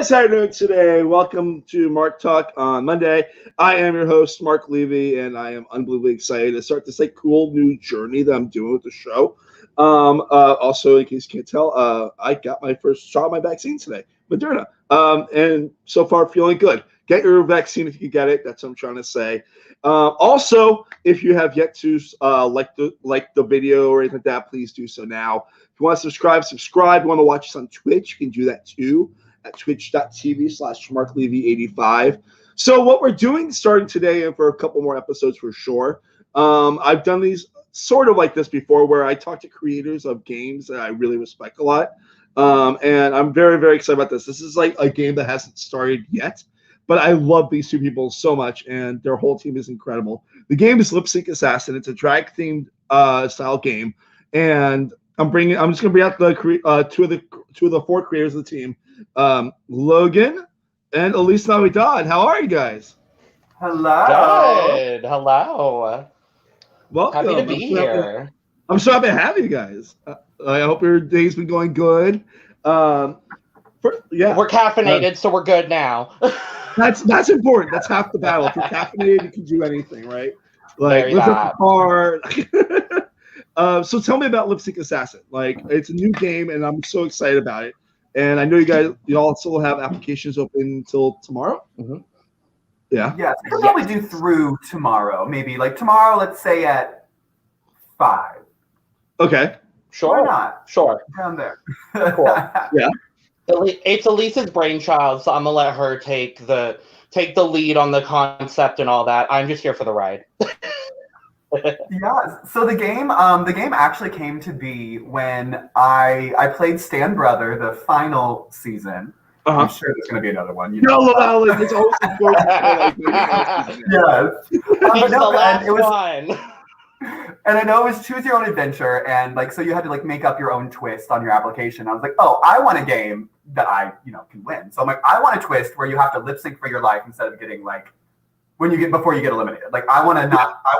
guys, how are you doing today? Welcome to MarkTalk on Monday. I am your host, Mark Levy, and I am unbelievably excited to start this cool new journey that I'm doing with the show. Also, in case you can't tell, I got my first shot of my vaccine today, Moderna, and so far feeling good. Get your vaccine if you get it. That's what I'm trying to say. Also, if you have yet to like the video or anything like that, please do so now. If you want to subscribe. If you want to watch us on Twitch, you can do that too at twitch.tv/marklevy85. So what we're doing starting today and for a couple more episodes for sure, I've done these sort of like this before where I talk to creators of games that I really respect a lot. And I'm very, very excited about this. This is like a game that hasn't started yet, but I love these two people so much, and their whole team is incredible. The game is Lipsync Assassin. It's a drag-themed style game, and I'm just gonna bring out the two of the four creators of the team, Logan and Elise Navidad. How are you guys? Hello. Good. Hello. Welcome. Happy to be here. I'm so happy to have you guys. I hope your day's been going good. We're caffeinated, so we're good now. That's important. That's half the battle. If you're caffeinated, you can do anything, right? Like lift up the car. So tell me about Lipsync Assassin. Like, it's a new game, and I'm so excited about it. And I know you all still have applications open until tomorrow. Mm-hmm. Yeah. Yes, we could probably do through tomorrow. Maybe like tomorrow, let's say at 5. Okay. Sure. Why not? Sure. Down there. Cool. Yeah. It's Elise's brainchild, so I'm gonna let her take the lead on the concept and all that. I'm just here for the ride. Yeah. So the game actually came to be when I played Stan Brother, the final season. Uh-huh. I'm sure there's going to be another one. It's always important. Yes. It's the last one. And I know it was choose your own adventure, and so you had to make up your own twist on your application. I was like, oh, I want a game that I can win. So I'm like, I want a twist where you have to lip sync for your life instead of getting before you get eliminated. I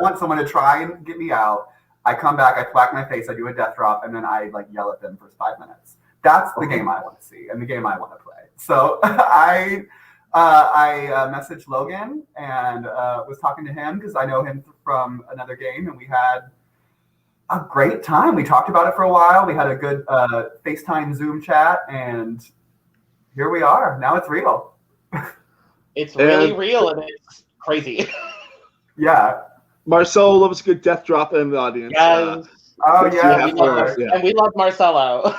want someone to try and get me out. I come back, I thwack my face, I do a death drop, and then I yell at them for 5 minutes. That's the game I want to see and the game I want to play. So I messaged Logan and was talking to him because I know him from another game, and we had a great time. We talked about it for a while. We had a good FaceTime Zoom chat, and here we are. Now it's real. It's really real, and it's crazy. Yeah. Marcelo loves a good death drop in the audience. Yes. Oh, yeah. And we love Marcelo.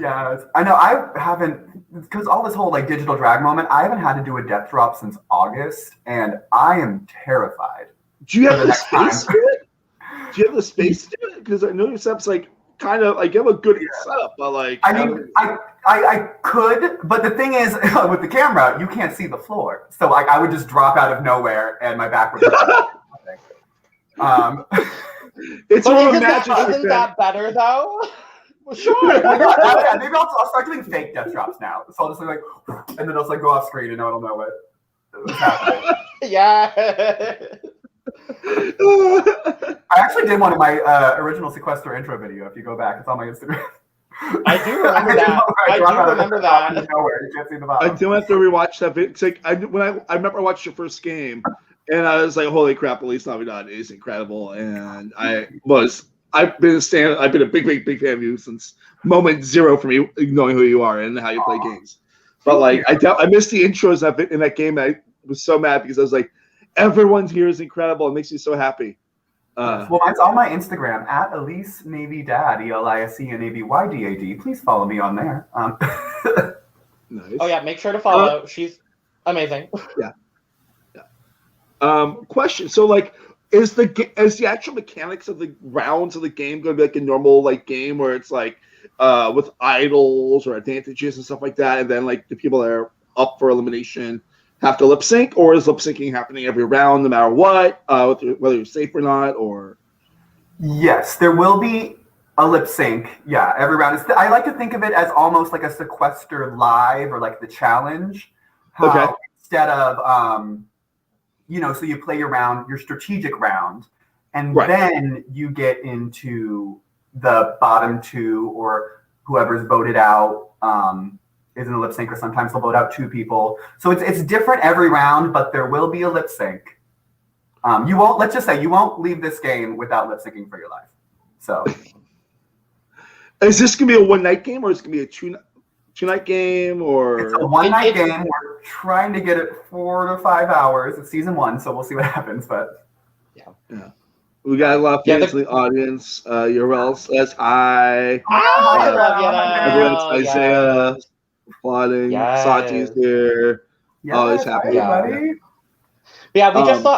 Yeah, I know. I haven't, because all this whole digital drag moment, I haven't had to do a death drop since August, and I am terrified. Do you have the space to do it? Do you have the space to do it? Because I know your setup's kind of you have a good setup, but I could, but the thing is, with the camera, you can't see the floor, so I would just drop out of nowhere, and my back would be It's but more isn't that better though? Well, sure. Maybe I'll start doing fake death drops now. So I'll just and then I'll go off screen and I don't know what's happening. Yeah. I actually did one of my original Sequester intro video. If you go back, it's on my Instagram. I do remember that. I do remember that. Nowhere. You can't see the bottom. I do have to rewatch that video. It's I remember I watched your first game, and I was like, "Holy crap, Elise Navidad is incredible!" And I've been a big fan of you since moment zero for me, knowing who you are and how you play games. But I missed the intros in that game. I was so mad because I was like, everyone here is incredible. It makes me so happy. Well, it's on my Instagram at Elise Navidad, ELISENAVYDAD. Please follow me on there. Nice. Oh yeah, make sure to follow. She's amazing. Yeah. Question. So is the actual mechanics of the rounds of the game going to be a normal game where it's with idols or advantages and stuff like that, and then the people that are up for elimination have to lip sync, or is lip syncing happening every round no matter what, whether you're safe or not? Or yes, there will be a lip sync. Yeah, every round. I like to think of it as almost like a Sequester live or the challenge. Okay. Instead of so you play your strategic round, and then you get into the bottom two or whoever's voted out is in a lip sync, or sometimes they'll vote out 2 people. So it's different every round, but there will be a lip sync. You won't. Let's just say you won't leave this game without lip syncing for your life. So, is this gonna be a one-night game, or is it gonna be a two-night game, or it's a one-night game? We're trying to get it 4 to 5 hours. It's season 1, so we'll see what happens. But yeah. We got a lot of fans in the audience. Urel says hi. Everyone's Isaiah applauding. Sati's here. Always happy. Everybody. Yeah,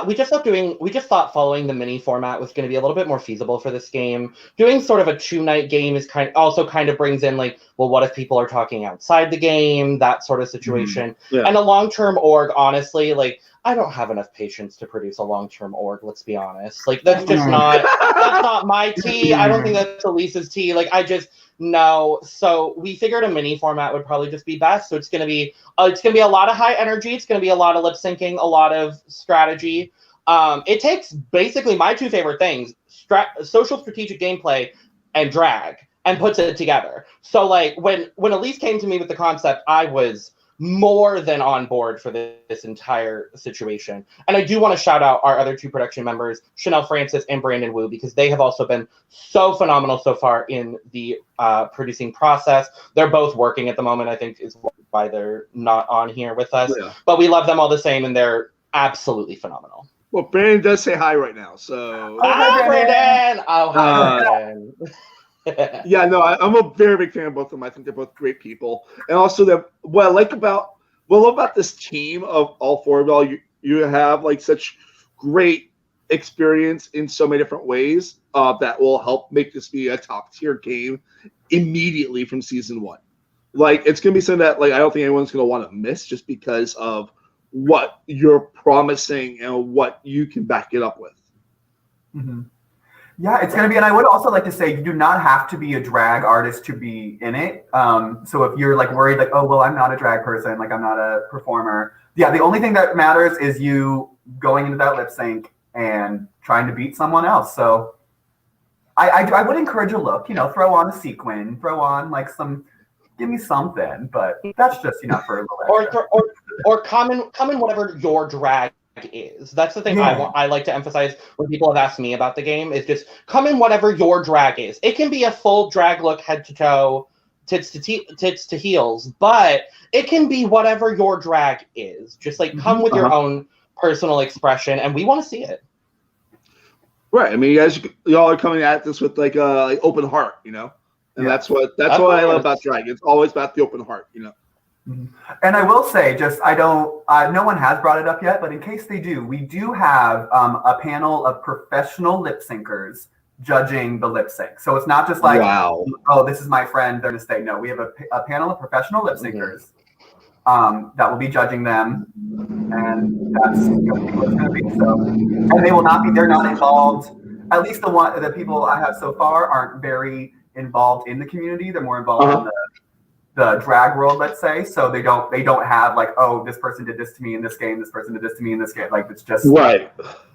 we just thought following the mini format was going to be a little bit more feasible for this game. Doing sort of a 2-night game is kind of brings in like, well, what if people are talking outside the game, that sort of situation. Yeah. And a long-term org, honestly, like I don't have enough patience to produce a long-term org, let's be honest. Like that's just not my tea. I don't think that's Elise's tea. Like no. So we figured a mini format would probably just be best. So it's gonna be a lot of high energy. It's gonna be a lot of lip syncing, a lot of strategy. It takes basically my 2 favorite things: social strategic gameplay and drag, and puts it together. So like when Elise came to me with the concept, I was more than on board for this entire situation. And I do want to shout out our other 2 production members, Chanel Francis and Brandon Wu, because they have also been so phenomenal so far in the producing process. They're both working at the moment, I think is why they're not on here with us. Yeah. But we love them all the same, and they're absolutely phenomenal. Well, Brandon does say hi right now, so... Hi, Brandon! Oh, hi, Brandon. Yeah, no, I'm a very big fan of both of them. I think they're both great people. And also, what I love about this team of all 4 of y'all, you have like such great experience in so many different ways that will help make this be a top tier game immediately from season 1. Like, it's going to be something that like I don't think anyone's going to want to miss, just because of what you're promising and what you can back it up with. Mm-hmm. Yeah, it's going to be, and I would also like to say, you do not have to be a drag artist to be in it. So if you're like worried, like, oh, well, I'm not a drag person, like I'm not a performer. Yeah, the only thing that matters is you going into that lip sync and trying to beat someone else. So I would encourage a look, throw on a sequin, throw on like give me something, but that's just, for a little extra. Or come in whatever your drag is. That's the thing I like to emphasize when people have asked me about the game, is just come in whatever your drag is. It can be a full drag look, head to toe, tits to heels, but it can be whatever your drag is. Just like come with your own personal expression, and we want to see it. Right. I mean, y'all are coming at this with like open heart, and that's what I love about drag. It's always about the open heart, And I will say, no one has brought it up yet, but in case they do, we do have a panel of professional lip syncers judging the lip sync. So it's not just like, oh, this is my friend, they're going to stay. No, we have a panel of professional lip syncers that will be judging them. And that's what it's going to be. So, and they're not involved. At least the people I have so far aren't very involved in the community. They're more involved in the drag world, let's say. So they don't have like, oh, this person did this to me in this game, this person did this to me in this game. Like, it's just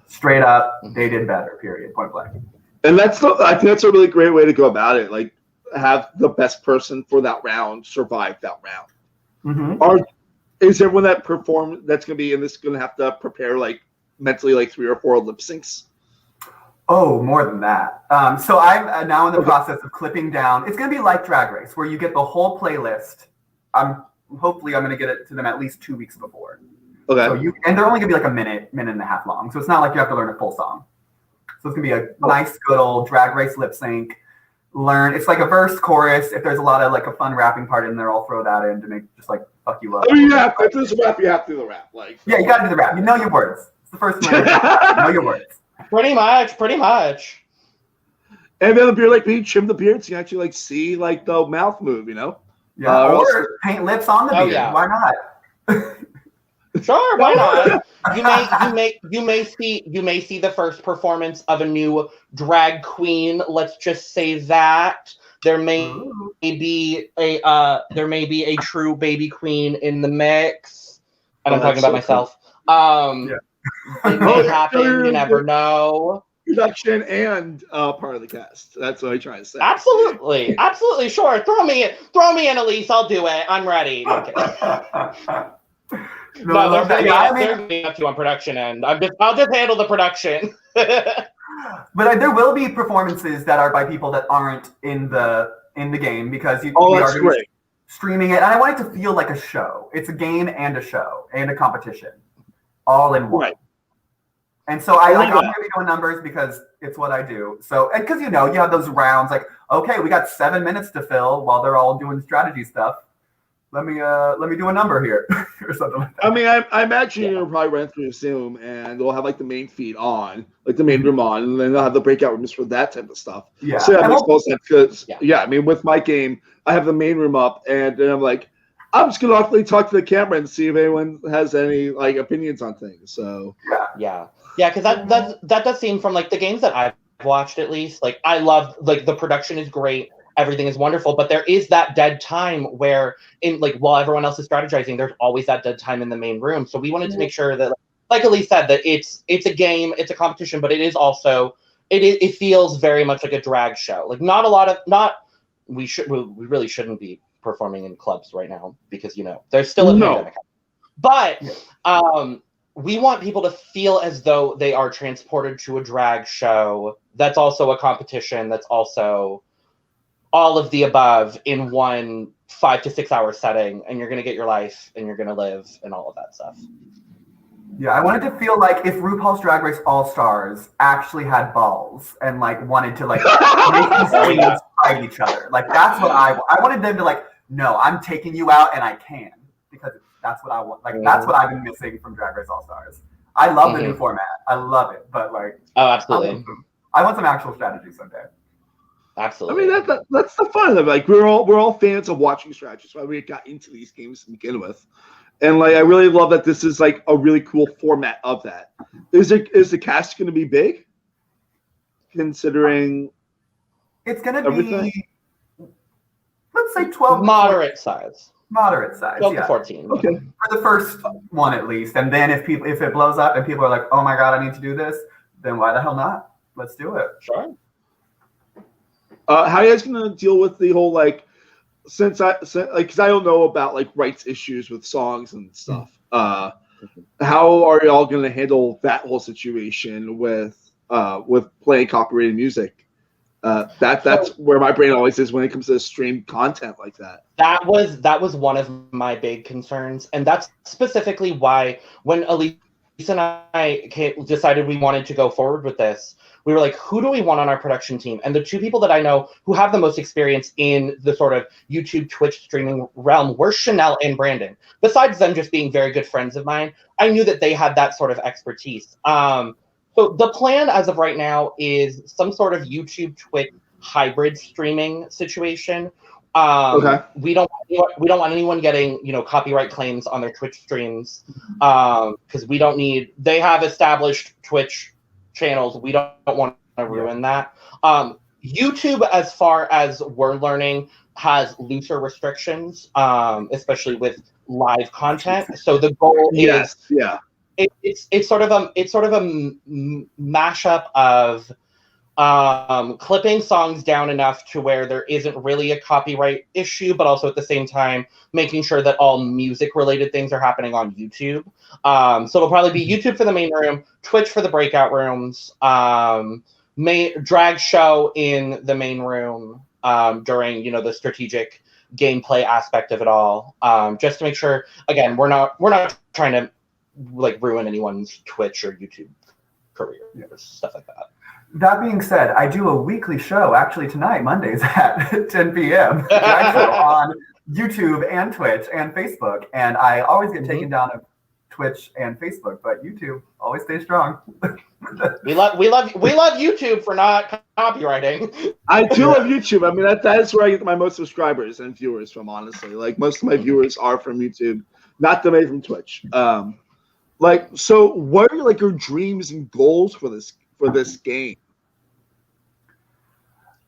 straight up, they did better, period, point blank. And I think that's a really great way to go about it. Like, have the best person for that round survive that round. Is everyone that performed that's going to be in this going to have to prepare like mentally like 3 or 4 lip syncs? Oh, more than that. So I'm now in the process of clipping down. It's going to be like Drag Race, where you get the whole playlist. Hopefully I'm going to get it to them at least 2 weeks before. Okay. So and they're only going to be like a minute and a half long. So it's not like you have to learn a full song. So it's going to be a nice, good old Drag Race lip sync. It's like a verse, chorus. If there's a lot of like a fun rapping part in there, I'll throw that in to make just like fuck you up. I mean, if there's a rap, you have to do the rap. Like, yeah, you got to do the rap. You know your words. It's the first one. You know your words. Pretty much. And then if you're like me, trim the beard so you actually like see like the mouth move, Yeah, or paint lips on the beard. Yeah. Why not? Sure, why not? You may see the first performance of a new drag queen. Let's just say that there may be a true baby queen in the mix, and I'm talking about myself. It may happen. You never know. production and part of the cast. That's what I try to say. Absolutely, absolutely, sure. Throw me in, Elise. I'll do it. I'm ready. No, there's gonna be up to on production end. I'll just handle the production. But there will be performances that are by people that aren't in the game because we that's are great. Streaming it, and I want it to feel like a show. It's a game and a show and a competition, all in one. Right. And so I'm going to be doing numbers because it's what I do. So, and because you have those rounds like, okay, we got 7 minutes to fill while they're all doing strategy stuff. Let me do a number here or something like that. I mean, I imagine you'll probably run through Zoom and they'll have like the main feed on, like the main room on, and then they'll have the breakout rooms for that type of stuff. Yeah. So that makes more sense because I mean, with my game, I have the main room up, and then I'm like, I'm just gonna awkwardly talk to the camera and see if anyone has any like opinions on things. So yeah, because that does seem from like the games that I've watched at least. Like I love like the production is great. Everything is wonderful, but there is that dead time where while everyone else is strategizing, there's always that dead time in the main room. So we wanted to make sure that, like Elise said, that it's a game, it's a competition, but it is also it feels very much like a drag show. Like we really shouldn't be performing in clubs right now because there's still a pandemic. But we want people to feel as though they are transported to a drag show. That's also a competition. That's also all of the above in one 5 to 6 hour setting, and you're going to get your life and you're going to live and all of that stuff. Yeah, I wanted to feel like if RuPaul's Drag Race All-Stars actually had balls and wanted to make these queens fight each other. Like that's what I wanted them to no, I'm taking you out and I can because that's what I want. Like that's what I've been missing from Drag Race All-Stars. I love the new format. I love it, but absolutely. I want some actual strategy someday. Absolutely. I mean that's the fun of it. Like we're all fans of watching strategy. That's why we got into these games to begin with. And I really love that this is like a really cool format of that. Is the cast going to be big? Considering it's going to be, let's say 12. Moderate size. 12 to 14. Okay. For the first one at least, and then if it blows up and people are like, oh my god, I need to do this, then why the hell not? Let's do it. Sure. How are you guys going to deal with the whole because I don't know about rights issues with songs and stuff. How are y'all going to handle that whole situation with playing copyrighted music? That's where my brain always is when it comes to streamed content like that. That was one of my big concerns, and that's specifically why when Elise and I decided we wanted to go forward with this, we were like, who do we want on our production team? And the two people that I know who have the most experience in the sort of YouTube, Twitch streaming realm were Chanel and Brandon. Besides them just being very good friends of mine, I knew that they had that sort of expertise. So the plan as of right now is some sort of YouTube, Twitch hybrid streaming situation. Okay. We don't want anyone getting copyright claims on their Twitch streams because they have established Twitch channels. We don't want to ruin that. YouTube, as far as we're learning, has looser restrictions, especially with live content. So the goal is it's sort of a mashup of clipping songs down enough to where there isn't really a copyright issue, but also at the same time making sure that all music related things are happening on YouTube. So it'll probably be YouTube for the main room, Twitch for the breakout rooms, drag show in the main room during the strategic gameplay aspect of it all, just to make sure, again, we're not trying to ruin anyone's Twitch or YouTube career, stuff like that. That being said, I do a weekly show actually tonight, Mondays at 10 p.m. on YouTube and Twitch and Facebook, and I always get taken down of Twitch and Facebook, but YouTube always stays strong. we love YouTube for not copywriting. I do love YouTube. I mean that is where I get my most subscribers and viewers from, honestly. Most of my viewers are from YouTube, not that many from Twitch. So what are your dreams and goals for this game?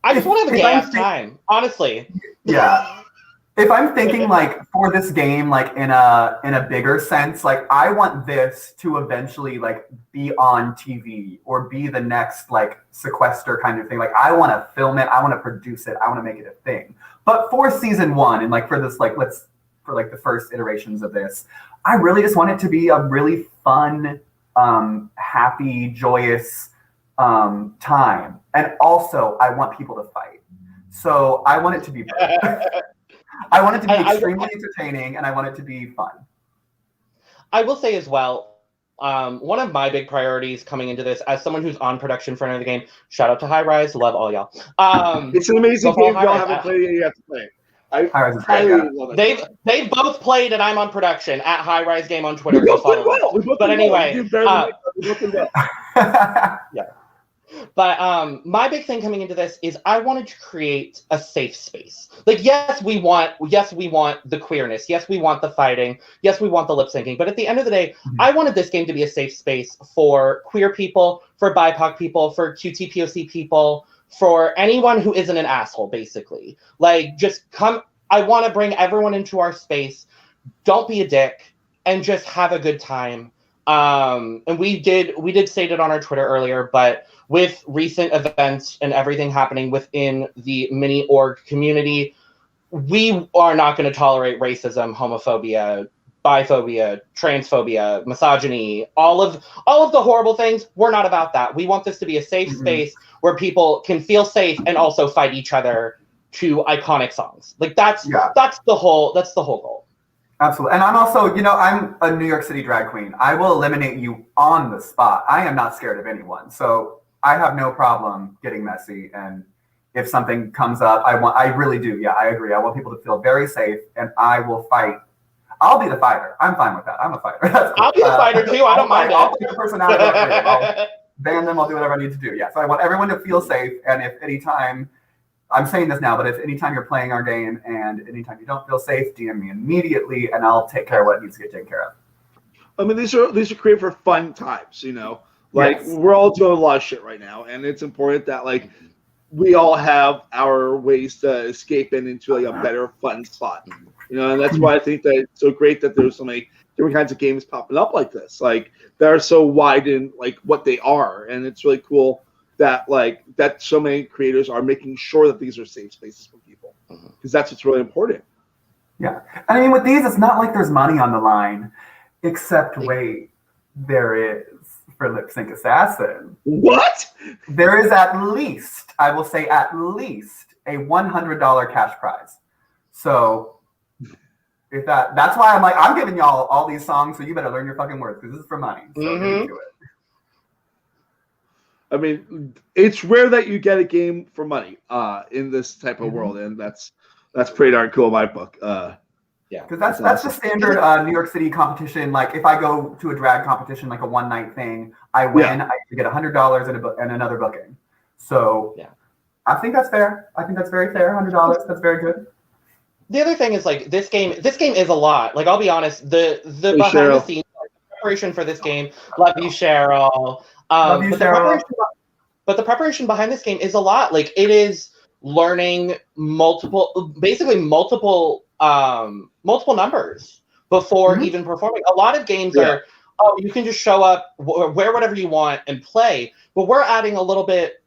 I just want to have a gay ass time, honestly. Yeah. If I'm thinking like for this game, like in a bigger sense, like I want this to eventually like be on TV or be the next like sequester kind of thing. Like I want to film it, I want to produce it, I want to make it a thing. But for season 1 and like for this like for like the first iterations of this, I really just want it to be a really fun, happy, joyous time. And also I want people to fight. So I want it to be I want it to be extremely entertaining, and I want it to be fun. I will say as well, one of my big priorities coming into this, as someone who's on production for another game, shout out to High Rise, love all y'all. It's an amazing game. If y'all haven't played it, you have to play it. They've both played, and I'm on production at High Rise Game on Twitter. We both did well. But anyway, yeah. But my big thing coming into this is I wanted to create a safe space. Like, yes, we want the queerness. Yes, we want the fighting. Yes, we want the lip syncing. But at the end of the day, I wanted this game to be a safe space for queer people, for BIPOC people, for QTPOC people, for anyone who isn't an asshole, basically. Like, just come. I want to bring everyone into our space. Don't be a dick, and just have a good time. And we did state it on our Twitter earlier, but with recent events and everything happening within the mini org community, we are not going to tolerate racism, homophobia, biphobia, transphobia, misogyny, all of the horrible things. We're not about that. We want this to be a safe space where people can feel safe and also fight each other to iconic songs. Like that's the whole goal. Absolutely. And I'm also, I'm a New York City drag queen. I will eliminate you on the spot. I am not scared of anyone. So I have no problem getting messy. And if something comes up, I really do. Yeah, I agree. I want people to feel very safe, and I will fight. I'll be the fighter. I'm fine with that. I'm a fighter. That's cool. I'll be the fighter too. I don't mind it. I'll take the personality. I'll ban them. I'll do whatever I need to do. Yeah. So I want everyone to feel safe. And if anytime, I'm saying this now, but if anytime you're playing our game and anytime you don't feel safe, DM me immediately, and I'll take care of what needs to get taken care of. I mean, these are created for fun times, Like, we're all doing a lot of shit right now, and it's important that, like, we all have our ways to escape into, like, a better, fun spot. And that's why I think that it's so great that there's so many different kinds of games popping up like this. Like, that are so wide in, like, what they are, and it's really cool that, like, that so many creators are making sure that these are safe spaces for people. Because that's what's really important. Yeah. And I mean, with these, it's not like there's money on the line, except, wait, there is. For Lipsync Assassin. What? There is at least, I will say at least, a $100 cash prize. So if that's why I'm like, I'm giving y'all all these songs, so you better learn your fucking words, because this is for money. So get into it. I mean, it's rare that you get a game for money in this type of world, and that's pretty darn cool in my book. Yeah, because that's the standard New York City competition. Like, if I go to a drag competition, like a one-night thing, I win, I get $100 and another booking. So I think that's fair. I think that's very fair. $100, that's very good. The other thing is, like, this game is a lot. Like, I'll be honest, the behind the scenes preparation for this game. Love you, Cheryl. Love you, Cheryl. But the preparation behind this game is a lot. Like, it is learning multiple numbers before even performing. A lot of games are, you can just show up, wear whatever you want, and play. But we're adding a little bit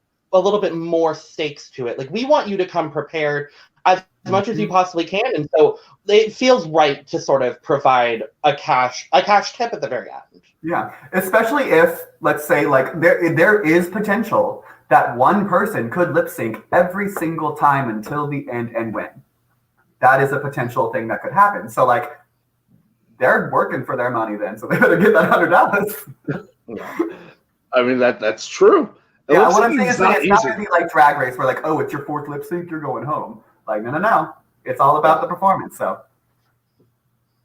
more stakes to it. Like, we want you to come prepared as much as you possibly can, and so it feels right to sort of provide a cash tip at the very end. Yeah, especially if, let's say, like, there is potential that one person could lip sync every single time until the end and win. That is a potential thing that could happen. So, like, they're working for their money then, so they better get that $100. I mean, that's true. Yeah, what I'm saying is, like, it's not going to be like Drag Race, where, like, oh, it's your fourth lip sync, you're going home. Like, no. It's all about the performance, so.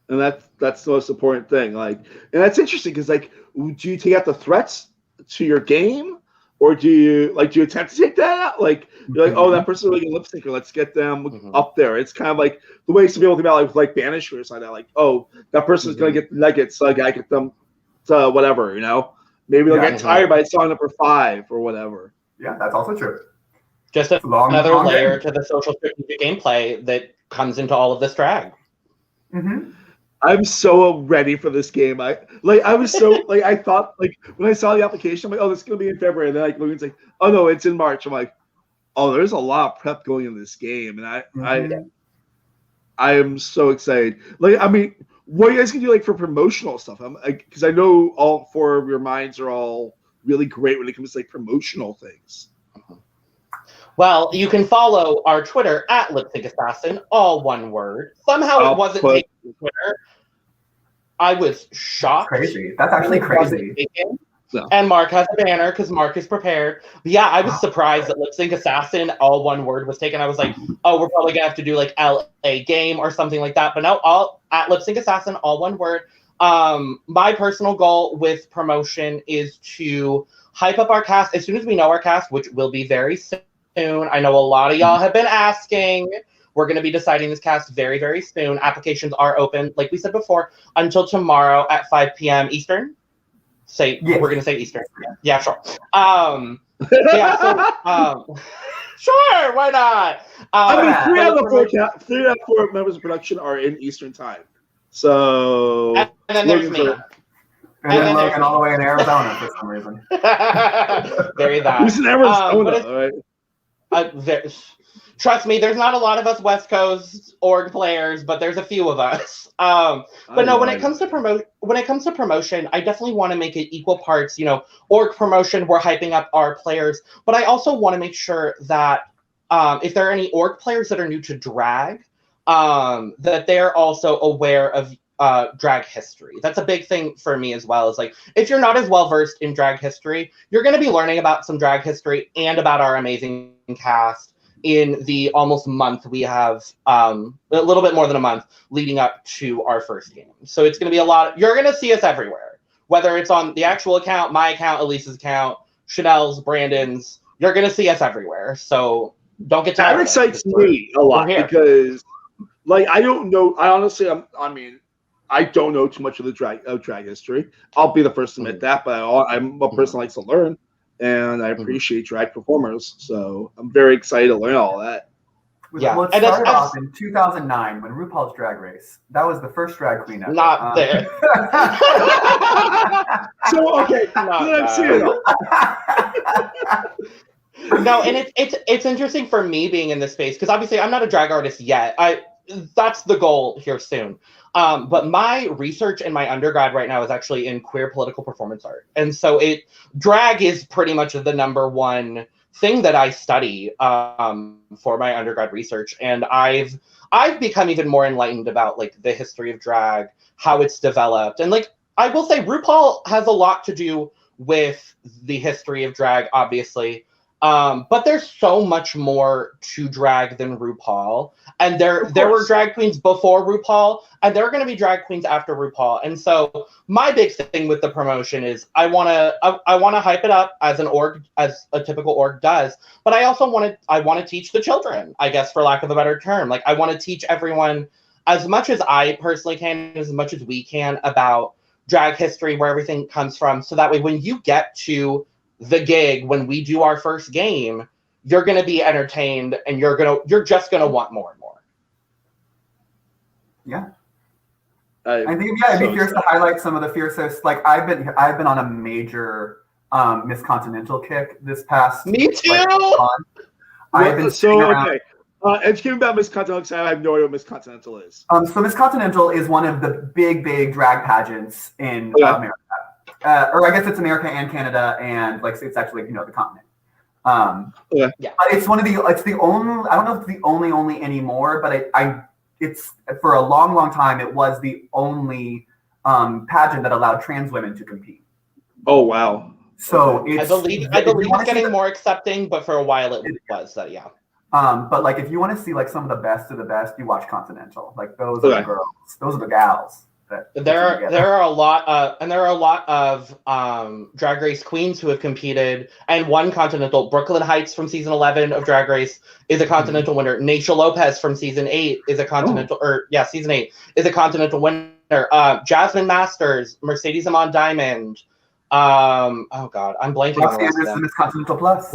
And that's the most important thing. Like, and that's interesting because, like, do you take out the threats to your game, or do you attempt to take that out? Like, you're like, oh, that person's really a lip syncer, let's get them up there. It's kind of like the way some people think about, like banishers, like that. Like, oh, that person's gonna get the nuggets, so I gotta get them to whatever, Maybe they'll get tired by song number 5 or whatever. Yeah, that's also true. Just another layer to the social strategic gameplay that comes into all of this drag. Mm-hmm. I'm so ready for this game. I was so like I thought like when I saw the application, I'm like, oh, this is gonna be in February. And then like Logan's like, oh no, it's in March. I'm like, oh, there's a lot of prep going in this game, and I am so excited. Like, I mean, what are you guys gonna do like for promotional stuff? I'm because I know all four of your minds are all really great when it comes to like promotional things. Well, you can follow our Twitter at Lipsync Assassin, all one word. Somehow it wasn't taken to Twitter. I was shocked. Crazy. That's actually crazy. No. And Mark has a banner because Mark is prepared. But yeah, I was surprised that Lipsync Assassin, all one word, was taken. I was like, oh, we're probably gonna have to do like LA game or something like that. But no, all at Lipsync Assassin, all one word. My personal goal with promotion is to hype up our cast as soon as we know our cast, which will be very soon. I know a lot of y'all have been asking. We're going to be deciding this cast very, very soon. Applications are open, like we said before, until tomorrow at 5 p.m. Eastern. We're going to say Eastern. Yeah, sure. Sure, why not? I mean, three out of four members of production are in Eastern time. So and then there's me. And then Logan all the way in Arizona for some reason. Very that. Who's in Arizona, right? Trust me, there's not a lot of us West Coast org players, but there's a few of us. But no, when it comes to promotion, I definitely want to make it equal parts. You know, org promotion, we're hyping up our players, but I also want to make sure that if there are any org players that are new to drag, that they're also aware of drag history. That's a big thing for me as well. Is like, if you're not as well versed in drag history, you're going to be learning about some drag history and about our amazing cast in the almost month we have, a little bit more than a month leading up to our first game. So it's going to be a lot. You're going to see us everywhere, whether it's on the actual account, my account, Elise's account, Chanel's, Brandon's. You're going to see us everywhere. So don't get tired. That excites me a lot because, like, I don't know. I honestly, I don't know too much of the drag history. I'll be the first to admit that, but I'm a person who likes to learn, and I appreciate drag performers. So I'm very excited to learn all that. Well, it started off in 2009 when RuPaul's Drag Race. That was the first drag queen ever. Not there. So okay, let's see it. No, and it's interesting for me being in this space because obviously I'm not a drag artist yet. That's the goal here soon. But my research in my undergrad right now is actually in queer political performance art. And so drag is pretty much the number one thing that I study for my undergrad research. And I've become even more enlightened about like the history of drag, how it's developed. And like, I will say RuPaul has a lot to do with the history of drag, obviously. But there's so much more to drag than RuPaul. And there were drag queens before RuPaul, and there are going to be drag queens after RuPaul. And so my big thing with the promotion is I want to hype it up as an org, as a typical org does. But I also want to teach the children, I guess, for lack of a better term. Like, I want to teach everyone as much as I personally can, as much as we can, about drag history, where everything comes from. So that way, when you get to the gig, when we do our first game, you're going to be entertained and you're just going to want more and more. Yeah. I think, it'd be fierce to highlight some of the fiercest, like I've been on a major Miss Continental kick this past. Me too. Month. I've been okay. Educate me about Miss Continental because I have no idea what Miss Continental is. So Miss Continental is one of the big drag pageants in America. Or I guess it's America and Canada, and like it's actually the continent. It's one of it's the only. I don't know if it's the only anymore, but it's for a long time it was the only pageant that allowed trans women to compete. Oh wow! So I believe it's getting more accepting, but for a while it was that But like if you want to see like some of the best of the best, you watch Continental. Like those are the girls, those are the gals. There are a lot of Drag Race queens who have competed and won Continental. Brooklyn Heights from season 11 of Drag Race is a Continental winner. Naysha Lopez from season 8 is a Continental, season 8 is a Continental winner. Jasmine Masters, Mercedes Amon Diamond. Oh God, I'm blanking on Roxy Anderson is Continental Plus.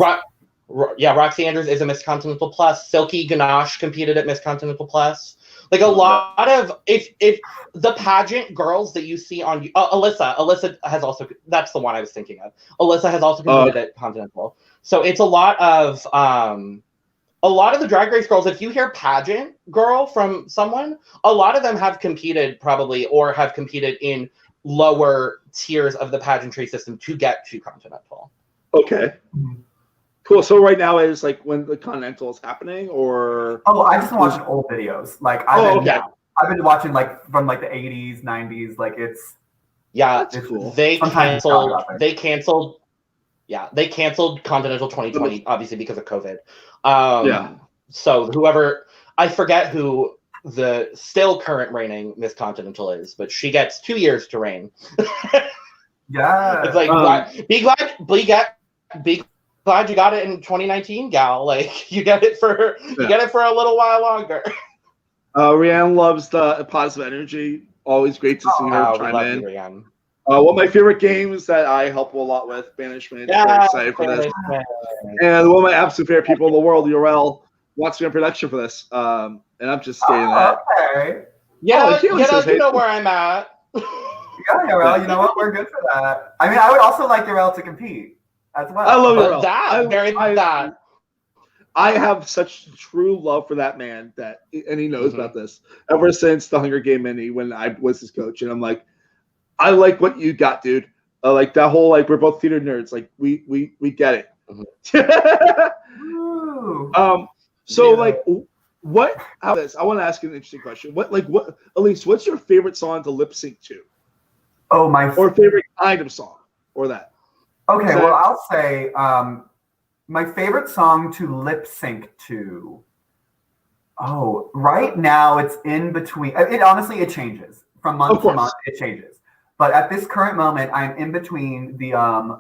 Roxy Andrews is a Miss Continental Plus. Silky Ganache competed at Miss Continental Plus. Like a lot of if the pageant girls that you see on Alyssa has also, that's the one I was thinking of. Alyssa has also competed at Continental. So it's a lot of the Drag Race girls. If you hear pageant girl from someone, a lot of them have competed probably or have competed in lower tiers of the pageantry system to get to Continental. Okay. Cool. So right now is like when the Continental is happening, or I just been watching old videos. Like I've been watching like from like the 80s, 90s. Like it's cool. They canceled Continental 2020 obviously because of COVID. So whoever, I forget who the still current reigning Miss Continental is, but she gets 2 years to reign. Yeah. It's like be glad you got it in 2019, gal. Like you get it for a little while longer. Rianne loves the positive energy. Always great to see her chime in. Rianne. One of my favorite games that I help a lot with, Banishment. Very excited for this. And one of my absolute favorite people in the world, Urel, wants to be in production for this. And I'm just stating that. Okay. Yeah, you know where I'm at. Yeah, Urel, you know what? We're good for that. I mean, I would also like Urel to compete as well. I love Urel. I have such true love for that man and he knows about this ever since the Hunger Game Mini when I was his coach, and I'm like, I like what you got, dude. Like that whole like we're both theater nerds. Like we get it. Like what? I want to ask you an interesting question. Elise, what's your favorite song to lip sync to? Or favorite kind of song or that? Okay, well I'll say my favorite song to lip sync to. Right now it's in between. It changes from month to month. It changes. But at this current moment, I'm in between the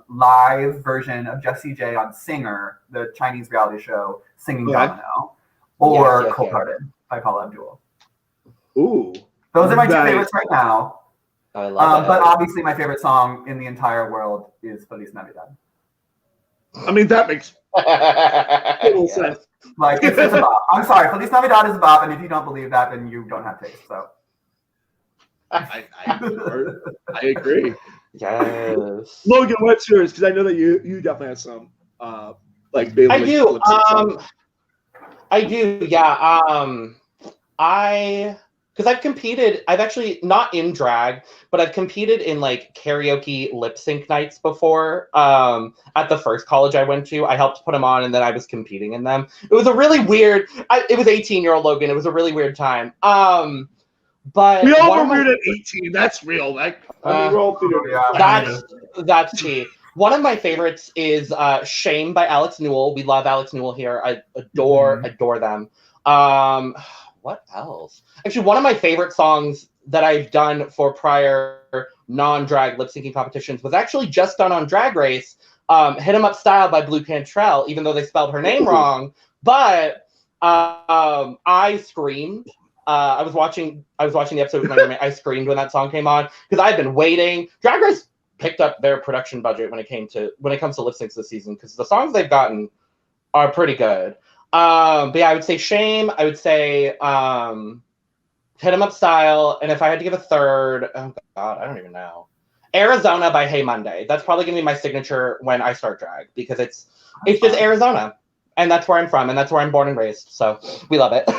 live version of Jessie J on Singer, the Chinese reality show, singing Domino, or Cold Hearted by Paula Abdul. Ooh. Those are my two favorites right now. I love it. But obviously my favorite song in the entire world is Feliz Navidad. I mean, that makes total sense. Like, it's a bop. I'm sorry, Feliz Navidad is a bop, and if you don't believe that, then you don't have taste, so. I agree. Yes. Logan, what's yours? Because I know that you definitely have some I do. Yeah. Because I've actually not in drag, but I've competed in like karaoke lip sync nights before. At the first college I went to, I helped put them on, and then I was competing in them. It was a really weird. It was 18-year-old Logan. It was a really weird time. But we all were weird at 18. That's real. We're all through that's key. One of my favorites is "Shame" by Alex Newell. We love Alex Newell here. I adore them. What else? Actually, one of my favorite songs that I've done for prior non-drag lip syncing competitions was actually just done on Drag Race. "Hit 'Em Up Style" by Blue Cantrell, even though they spelled her name wrong. But I screamed. I was watching the episode with my roommate. I screamed when that song came on because I've been waiting. Drag Race picked up their production budget when it comes to lip syncs this season because the songs they've gotten are pretty good. But yeah, I would say "Shame." I would say "Hit 'Em Up Style," and if I had to give a third, oh god, I don't even know. "Arizona" by Hey Monday. That's probably gonna be my signature when I start drag because it's just Arizona, and that's where I'm from, and that's where I'm born and raised. So we love it.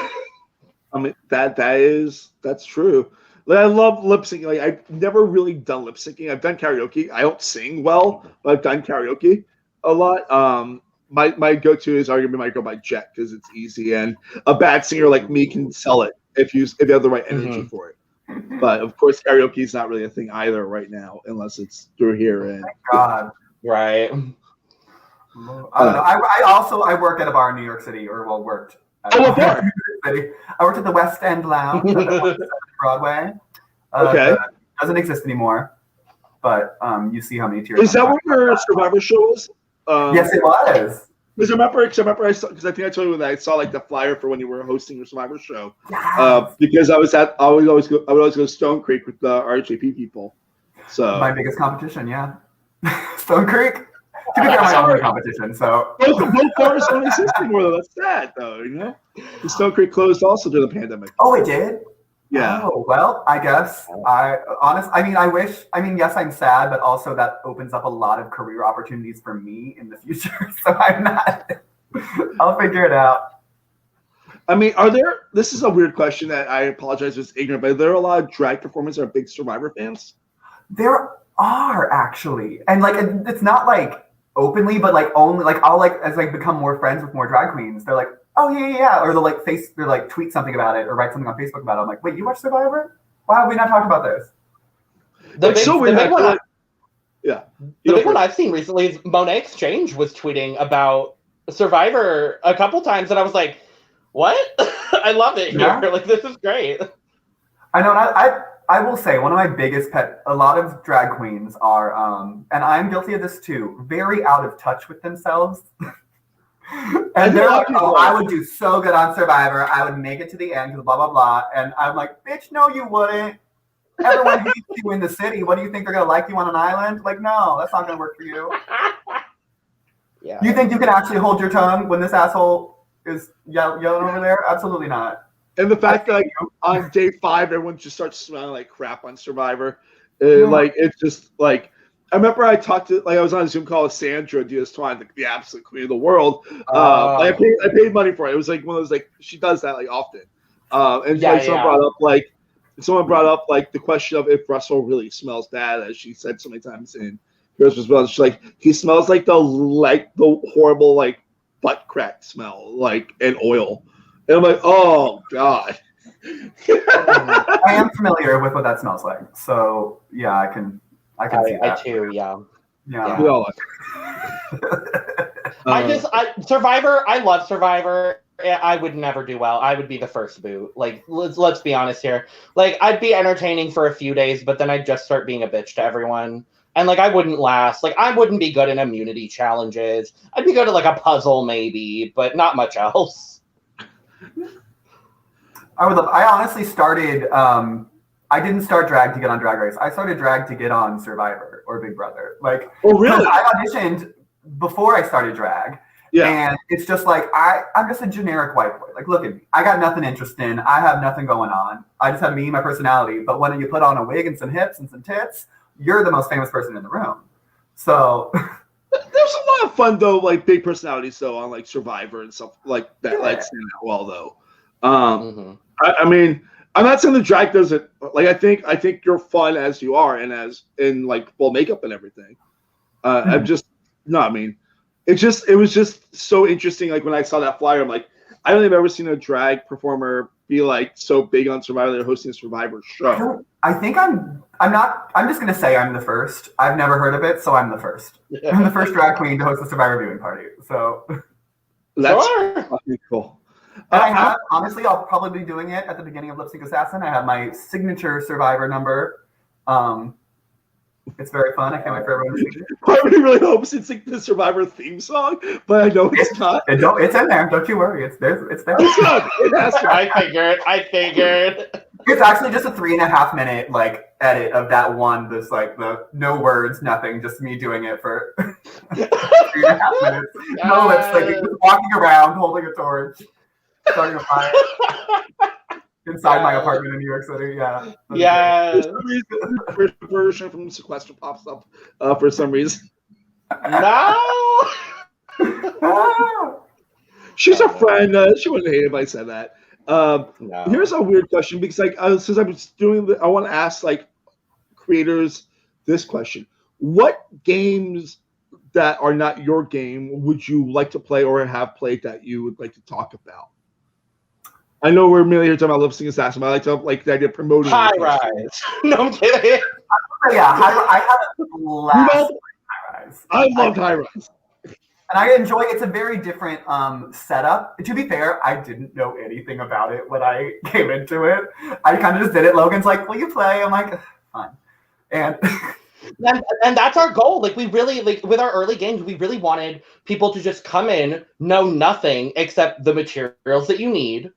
I mean that's true. Like, I love lip syncing. Like I've never really done lip syncing. I've done karaoke. I don't sing well, but I've done karaoke a lot. My go-to is arguably "My Girl" by Jet because it's easy, and a bad singer like me can sell it if you have the right energy for it. But of course, karaoke is not really a thing either right now, unless it's through here. And thank God, right? I don't know. I work at a bar in New York City, or worked. What bar? City. I worked at the West End Lounge at Broadway. Okay. Doesn't exist anymore, but you see how many tiers. Is that where your Survivor show was? Yes, it was. Because I remember I saw, because I think I told you that I saw like the flyer for when you were hosting your Survivor show. Yes. Because I would always go to Stone Creek with the RHAP people. So my biggest competition, yeah. Stone Creek. To be fair, my only competition, so. Both farmers don't exist anymore, though. That's sad, though, you know? The Stone Creek closed also during the pandemic. Oh, it did? Yeah. Oh, well, I guess yes, I'm sad, but also that opens up a lot of career opportunities for me in the future. So I'll figure it out. I mean, this is a weird question that I apologize if it's ignorant, but are there a lot of drag performers that are big Survivor fans? There are actually. And like, it's not like openly, but like only like I'll like, as I become more friends with more drag queens, they're like, oh yeah. Or they'll like tweet something about it or write something on Facebook about it. I'm like, wait, you watch Survivor? Why have we not talked about this? The big one I've seen recently is Monet Exchange was tweeting about Survivor a couple times, and I was like, what? I love it here. Yeah. Like, this is great. I know, and I will say one of my biggest a lot of drag queens are, and I'm guilty of this too, very out of touch with themselves. And they're like, oh, I would do so good on Survivor. I would make it to the end because blah, blah, blah. And I'm like, bitch, no, you wouldn't. Everyone hates you in the city. What do you think they're going to like you on an island? Like, no, that's not going to work for you. Yeah. You think you can actually hold your tongue when this asshole is yelling over there? Absolutely not. And the fact that like, on day 5, everyone just starts smelling like crap on Survivor. Like, it's just like, I remember I was on a Zoom call with Sandra Diaz-Twine, the absolute queen of the world. I paid money for it. It was like one of those, like, she does that like often. And someone brought up like the question of if Russell really smells bad, as she said so many times in Heroes as well. She's like, he smells like the horrible like butt crack smell, like, and oil. And I'm like, oh god. I am familiar with what that smells like. So yeah, I can see that. I too, yeah. Yeah. We all Survivor, I love Survivor. I would never do well. I would be the first boot. Like, let's be honest here. Like, I'd be entertaining for a few days, but then I'd just start being a bitch to everyone. And like, I wouldn't last. Like, I wouldn't be good in immunity challenges. I'd be good at like a puzzle maybe, but not much else. I honestly started, I didn't start drag to get on Drag Race. I started drag to get on Survivor or Big Brother. Like, oh really? I auditioned before I started drag. Yeah. And it's just like, I'm just a generic white boy. Like, look at me. I got nothing interesting. I have nothing going on. I just have me and my personality. But when you put on a wig and some hips and some tits, you're the most famous person in the room. So there's a lot of fun though, like big personalities though on like Survivor and stuff like that. Yeah. Like stand out well though. I mean, I'm not saying the drag doesn't. Like, I think you're fun as you are and as in like full makeup and everything. I'm just no. I mean, it was just so interesting. Like when I saw that flyer, I'm like, I don't think I've ever seen a drag performer be like so big on Survivor. They're hosting a Survivor show. I think I'm just gonna say I'm the first. I've never heard of it, so I'm the first. I'm the first drag queen to host a Survivor viewing party. So that's fucking cool. And honestly, I'll probably be doing it at the beginning of Lipsync Assassin. I have my signature Survivor number. It's very fun. I can't wait for everyone to see it. Part of me really hopes it's like the Survivor theme song, but I know it's not. It's in there. Don't you worry. It's there. It's not. I figured. It's actually just a 3.5 minute like edit of that one. That's like the no words, nothing, just me doing it for 3.5 minutes. No lips, like just walking around holding a torch, starting a fire. Inside my apartment in New York City, yeah. Yeah. First version from Sequester pops up for some reason. No. She's a friend. She wouldn't hate it if I said that. No. Here's a weird question because, like, since I'm doing, I want to ask like creators this question: what games that are not your game would you like to play or have played that you would like to talk about? I know we're mainly here talking about Lipsync Assassin, but I like the idea of promoting High Rise. No, I'm kidding. Yeah, I had a blast with High Rise. I loved High Rise. And I enjoy it's a very different setup. To be fair, I didn't know anything about it when I came into it. I kind of just did it. Logan's like, will you play? I'm like, fine. And that's our goal. Like, we really, like, with our early games, we really wanted people to just come in, know nothing except the materials that you need,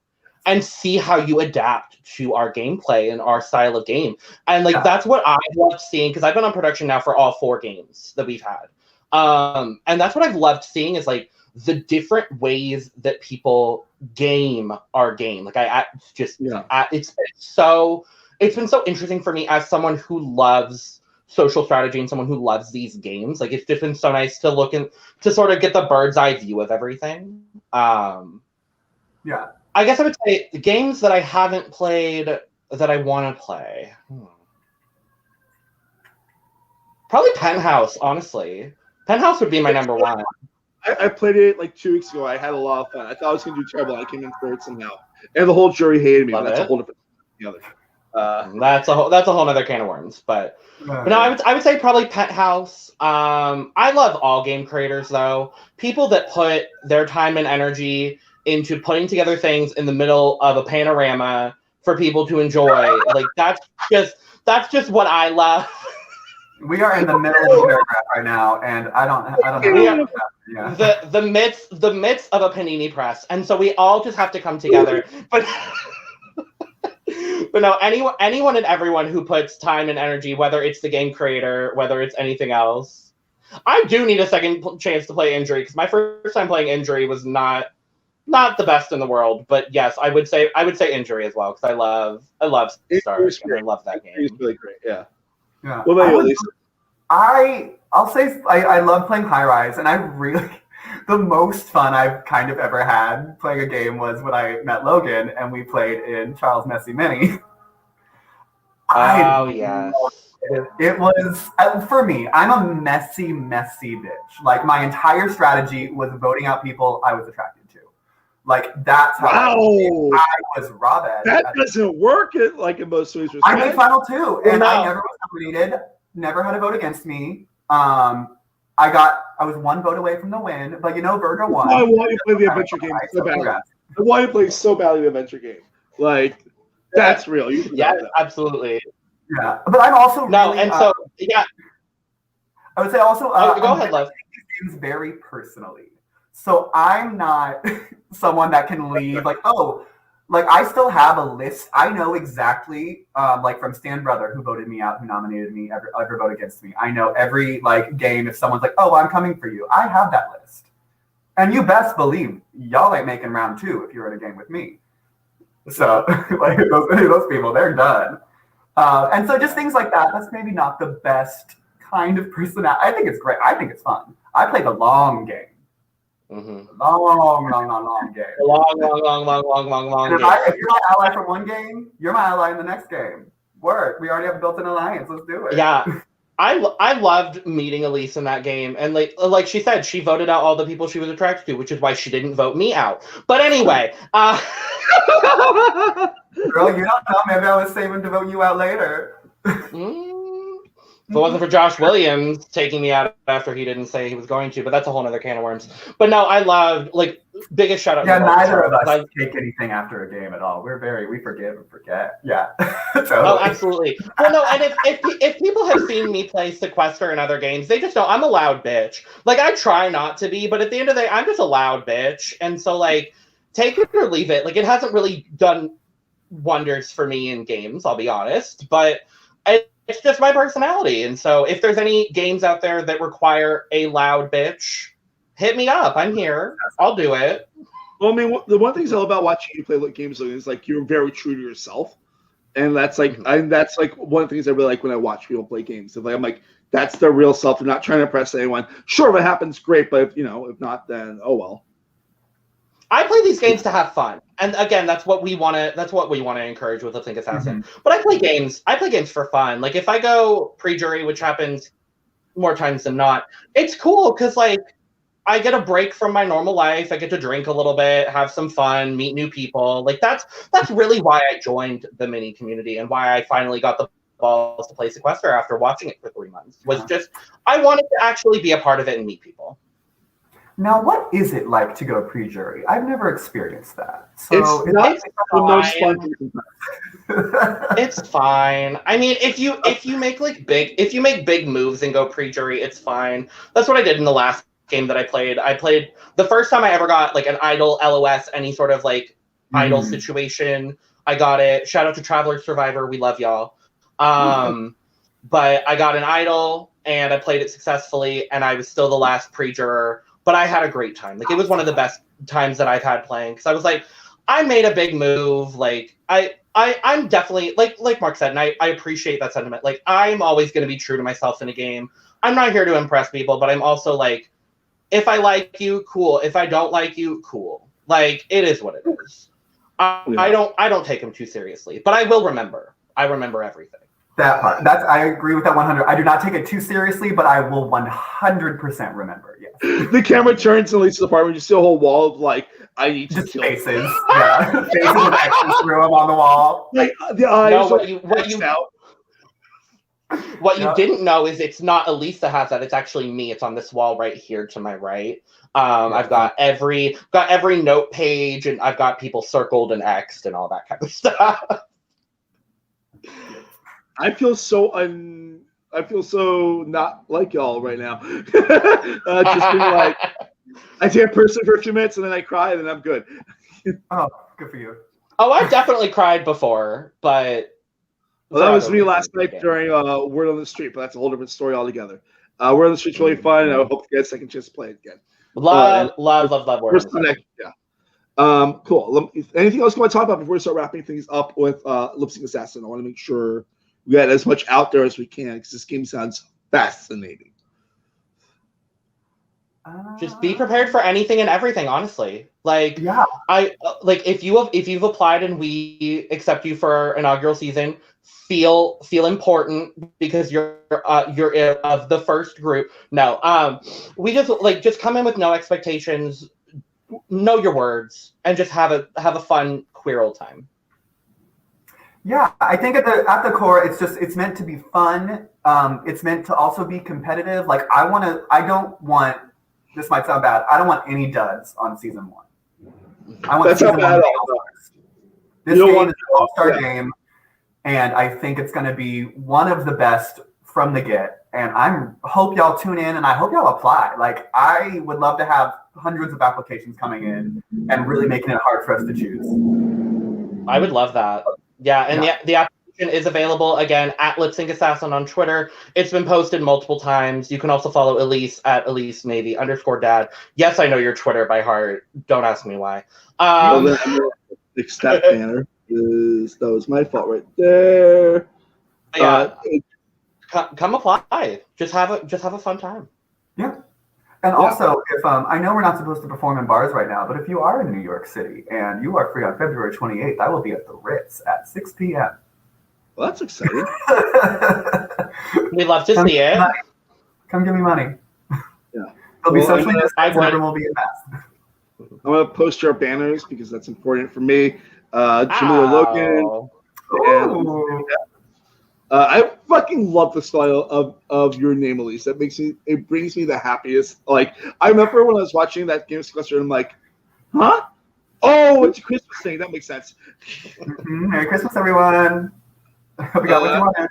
and see how you adapt to our gameplay and our style of game. And like, that's what I love seeing, because I've been on production now for all 4 games that we've had. And that's what I've loved seeing is like the different ways that people game our game. Like it's been so interesting for me as someone who loves social strategy and someone who loves these games. Like it's just been so nice to look and to sort of get the bird's eye view of everything. I guess I would say the games that I haven't played that I want to play. Probably Penthouse, honestly. Penthouse would be my number one. I played it like 2 weeks ago. I had a lot of fun. I thought I was going to do terrible. I came in third somehow, and the whole jury hated me. But that's a whole different thing. That's a whole other can of worms. But no, I would say probably Penthouse. I love all game creators though. People that put their time and energy into putting together things in the middle of a panorama for people to enjoy. Like that's just what I love. We are in the middle of a paragraph right now, and I don't know. Yeah. The midst of a panini press, and so we all just have to come together. But no, anyone and everyone who puts time and energy, whether it's the game creator, whether it's anything else. I do need a second chance to play Injury because my first time playing Injury was not the best in the world. But yes, I would say Injury as well because I love Stars and I love that game. It's really great. Yeah. Yeah. What about you, Lisa? I'll say I love playing High Rise, and I really the most fun I've kind of ever had playing a game was when I met Logan and we played in Charles Messy Mini. Yeah. It was for me. I'm a messy bitch. Like my entire strategy was voting out people I was attracted to. Like that's how I was Robin. That doesn't work in most movies. I made final two, and I never was nominated. Never had a vote against me. I was one vote away from the win, but Virgo won. I want you to play the adventure game so badly. I want you to play so badly the adventure game. Like that's real. Absolutely. Yeah, but I'm also I would say also. Go ahead, love. Things very personally. So I'm not someone that can leave I still have a list. I know exactly, from Stan Brother, who voted me out, who nominated me, ever vote against me. I know every game. If someone's like, "Oh, I'm coming for you," I have that list, and you best believe y'all ain't making round two if you're in a game with me. So those people, they're done. And so just things like that. That's maybe not the best kind of personality. I think it's great. I think it's fun. I play the long game. Mm-hmm. Long game. Long and game. If you're my ally for one game, you're my ally in the next game. Work. We already have a built-in alliance. Let's do it. Yeah. I loved meeting Elise in that game. And like she said, she voted out all the people she was attracted to, which is why she didn't vote me out. But anyway. Girl, you don't know. Maybe I was saving to vote you out later. If it wasn't for Josh Williams taking me out after he didn't say he was going to, but that's a whole other can of worms. But no, I loved, biggest shout out. Yeah, neither of us take anything after a game at all. We forgive and forget. Yeah. Totally. Oh, absolutely. Well, no, and if people have seen me play Sequester in other games, they just know I'm a loud bitch. I try not to be, but at the end of the day, I'm just a loud bitch. And so, take it or leave it. It hasn't really done wonders for me in games, I'll be honest. But it's just my personality. And so if there's any games out there that require a loud bitch, hit me up. I'm here. I'll do it. Well, I mean, the one thing I love about watching you play games is you're very true to yourself. And that's one of the things I really like when I watch people play games. I'm like, that's their real self. They're not trying to impress anyone. Sure, if it happens, great. But if not, then oh well. I play these games to have fun, and again, that's what we want to encourage with Lipsync Assassin. Mm-hmm. But I play games for fun. If I go pre-jury, which happens more times than not, it's cool because I get a break from my normal life. I get to drink a little bit, have some fun, meet new people. That's really why I joined the mini community and why I finally got the balls to play Sequester after watching it for 3 months. Was just I wanted to actually be a part of it and meet people. Now, what is it like to go pre-jury? I've never experienced that. So it's not the most fun. It's fine. I mean, if you make big moves and go pre-jury, it's fine. That's what I did in the last game that I played. I played the first time I ever got an idol LOS, any sort of idol situation. I got it. Shout out to Traveler Survivor. We love y'all. But I got an idol and I played it successfully, and I was still the last pre-juror, but I had a great time. Like, it was one of the best times that I've had playing, because I was like, I made a big move. Like, I'm definitely, like Mark said, and I appreciate that sentiment. Like, I'm always going to be true to myself in a game. I'm not here to impress people, but I'm also like, if I like you, cool. If I don't like you, cool. Like, it is what it is. I don't take them too seriously, but I will remember. I remember everything. That part. I agree with that 100. I do not take it too seriously, but I will 100% remember. Yes. The camera turns in Lisa's apartment. You see a whole wall of like, I need to just kill faces. Yeah, faces with X's through them on the wall. Like the eyes. No, what you didn't know is it's not Elisa has that. It's actually me. It's on this wall right here to my right. I've got every note page, and I've got people circled and X'd and all that kind of stuff. I feel so not like y'all right now. Just being like, I take a person for a few minutes and then I cry and then I'm good. Oh, good for you. Oh, I've definitely cried before, but well, that was me last night during Word on the Street, but that's a whole different story altogether. Word on the Street's really fun, and I hope you get a second chance to play it again. Love Word. Yeah. Cool. Anything else you want to talk about before we start wrapping things up with Lipsync Assassin? I want to make sure we get as much out there as we can because this game sounds fascinating. Just be prepared for anything and everything, honestly. Like, yeah, if you've applied and we accept you for our inaugural season, feel important because you're of the first group. No, we just come in with no expectations, know your words, and just have a fun queer old time. Yeah, I think at the core, it's meant to be fun. It's meant to also be competitive. Like, this might sound bad. I don't want any duds on season 1. I want season 1. This game is an all-star game, and I think it's going to be one of the best from the get. And I hope y'all tune in, and I hope y'all apply. Like, I would love to have hundreds of applications coming in and really making it hard for us to choose. I would love that. Yeah, and the application is available again at Lipsync Assassin on Twitter. It's been posted multiple times. You can also follow Elise at EliseNavy_dad. Yes, I know your Twitter by heart. Don't ask me why. Fix that banner. That was my fault right there. Yeah. Come apply. Just have a fun time. Yeah. And also, if I know we're not supposed to perform in bars right now, but if you are in New York City and you are free on February 28th, I will be at the Ritz at 6 p.m. Well, that's exciting. We'd love to see it. Come give me money. Yeah. It'll be socially distanced and everyone will be in masks. I'm going to post your banners because that's important for me. Julia Logan. And, I fucking love the style of your name, Elise. It brings me the happiest. Like, I remember when I was watching that game sequester, I'm like, huh? Oh, it's a Christmas thing. That makes sense. Merry Christmas, everyone. Hope you got what you wanted.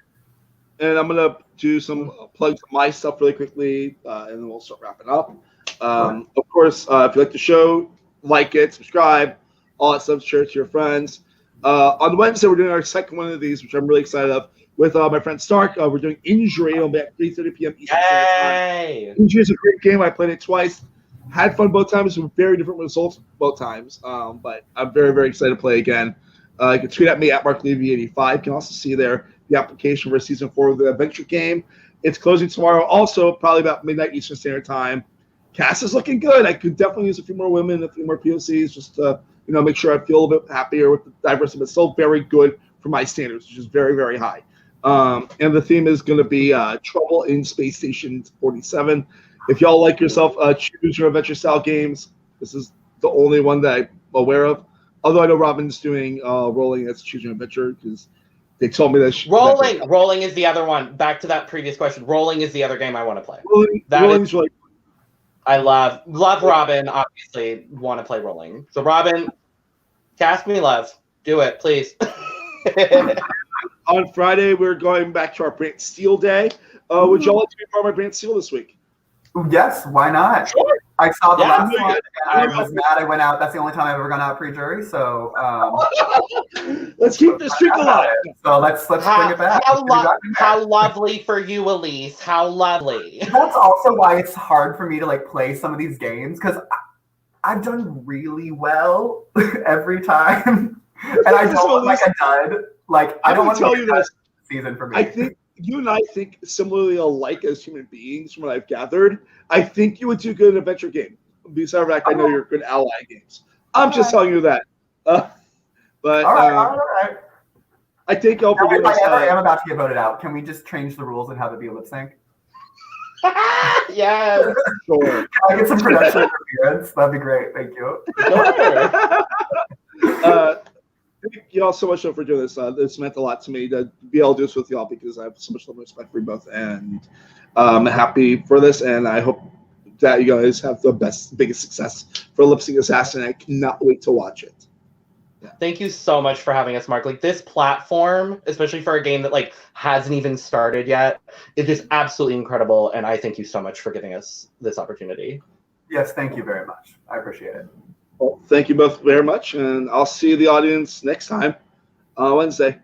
And I'm going to do some plugs of my stuff really quickly, and then we'll start wrapping up. Of course, if you like the show, like it, subscribe, all that stuff, share it to your friends. On Wednesday, we're doing our second one of these, which I'm really excited of, with my friend Stark. We're doing Injury on at 3:30 p.m. Eastern Standard Time. Injury is a great game. I played it twice. Had fun both times with very different results both times. But I'm very, very excited to play again. You can tweet at me at MarkLevy85. You can also see there the application for Season 4 of the adventure game. It's closing tomorrow, also probably about midnight Eastern Standard Time. Cast is looking good. I could definitely use a few more women, a few more POCs, just to make sure I feel a bit happier with the diversity. But still very good for my standards, which is very, very high. And the theme is going to be Trouble in Space Station 47. If y'all like yourself choose your adventure style games, this is the only one that I'm aware of. Although I know Robin's doing Rolling as Choose Your Adventure because they told me that. Rolling is the other one. Back to that previous question. Rolling is the other game I want to play. Rolling's really. I love Robin. Obviously, want to play Rolling. So Robin, cast me love. Do it, please. On Friday, we're going back to our Brant Steele Day. Would y'all like to be part of my Brant Steele this week? Yes, why not? Sure. I saw the Yeah, last one, and I was mad I went out. That's the only time I've ever gone out pre-jury. So let's keep this streak alive. So let's bring it back. How lovely for you, Elise. How lovely. That's also why it's hard for me to like play some of these games because I've done really well every time, and I don't want like a dud. Like I don't want to tell you this season for me. I think you and I think similarly alike as human beings, from what I've gathered. I think you would do good in an adventure game. Besides the fact, I know you're good ally games. I'm just telling you that. But all right. I think I'll if I ever am about to get voted out, can we just change the rules and have it be lip sync? Yes. Sure. Can I get some production interference? That'd be great. Thank you. Sure. Thank you all so much for doing this. This meant a lot to me to be able to do this with y'all because I have so much love and respect for you both, and I'm happy for this. And I hope that you guys have the biggest success for Lipsync Assassin. I cannot wait to watch it. Yeah. Thank you so much for having us, Mark. Like this platform, especially for a game that like hasn't even started yet, is just absolutely incredible. And I thank you so much for giving us this opportunity. Yes, thank you very much. I appreciate it. Well, thank you both very much, and I'll see the audience next time, Wednesday.